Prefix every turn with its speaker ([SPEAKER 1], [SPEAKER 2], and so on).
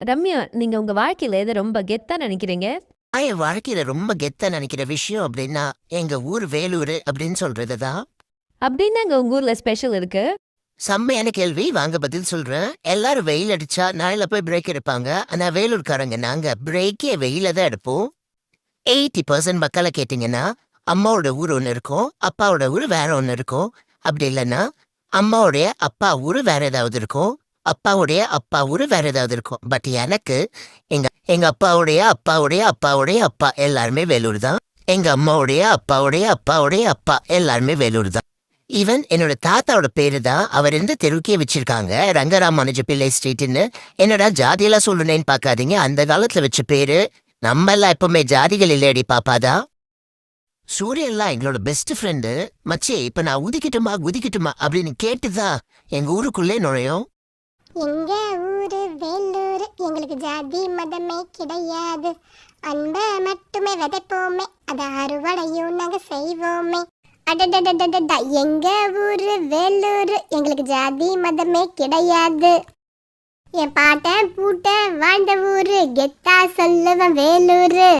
[SPEAKER 1] ரம்யா, நீங்க உங்க வாழ்க்கையில எத ரொம்ப கெத்தா நெனைக்கிறீங்க?
[SPEAKER 2] என் வாழ்க்கையில ரொம்ப கெத்தா நினைக்கிற விஷயம் அப்படின்னா, எங்க ஊர் வேலூரு அப்படின்னு சொல்றது தான்.
[SPEAKER 1] அப்டின்னாங்க உங்க ஊர்ல ஸ்பெஷல் இருக்கு?
[SPEAKER 2] செம்மையான கேள்வி. வாங்க பதில் சொல்றேன். எல்லாரும் வெயில் அடிச்சா நாளைல போய் பிரேக் எடுப்பாங்க. ஆனா வேலூர்காரங்க நாங்க பிரேக்கே வெயில தான் எடுப்போம். 80% மக்களை கேட்டீங்கன்னா, அம்மாவோட ஊர் ஒண்ணு இருக்கும். அப்பாவோட ஊர் வேற ஒண்ணு இருக்கும். அப்படி இல்லன்னா, அம்மாவுடைய அப்பா ஊரு வேற ஏதாவது இருக்கும். அப்பாவுடைய அப்பா ஊரு வேற ஏதாவது இருக்கும். பட் எனக்கு எங்க எங்க அப்பாவுடைய அப்பாவுடைய அப்பாவுடைய அப்பா எல்லாருமே வேலூர் தான். எங்க அம்மாவுடைய அப்பாவுடைய அப்பாவுடைய அப்பா எல்லாருமே வேலூர் தான். ஈவன் என்னோட தாத்தாவோட பேரு தான் அவர் எந்த தெருவுக்கே வச்சிருக்காங்க, ரங்கராமானுஜ பிள்ளை ஸ்ட்ரீட்னு. என்னடா ஜாதியெல்லாம் சொல்லுனேன்னு பார்க்காதீங்க. அந்த காலத்துல வச்ச பேரு. நம்ம எல்லாம் எப்பவுமே ஜாதிகள் இல்லையடி பாப்பாதா. சூரியன்லாம் எங்களோட பெஸ்ட் ஃப்ரெண்டு. மச்சி இப்ப நான் உதிக்கட்டுமா குதிக்கட்டுமா அப்படின்னு கேட்டுதான் எங்க ஊருக்குள்ளே நுழையும்.
[SPEAKER 3] எங்க ஊரு வேலூர், எங்களுக்கு ஜாதி மதமே கிடையாது. அன்பை மட்டுமே விதைப்போமே, அதை அறுவடையும் நாங்க செய்வோமே. அடடடடடடா, எங்க ஊரு வேலூர், எங்களுக்கு ஜாதி மதமே கிடையாது. என் பாட்டன் பூட்டன் வாழ்ந்த ஊரு, கெத்தா சொல்லுவேன் வேலூரு.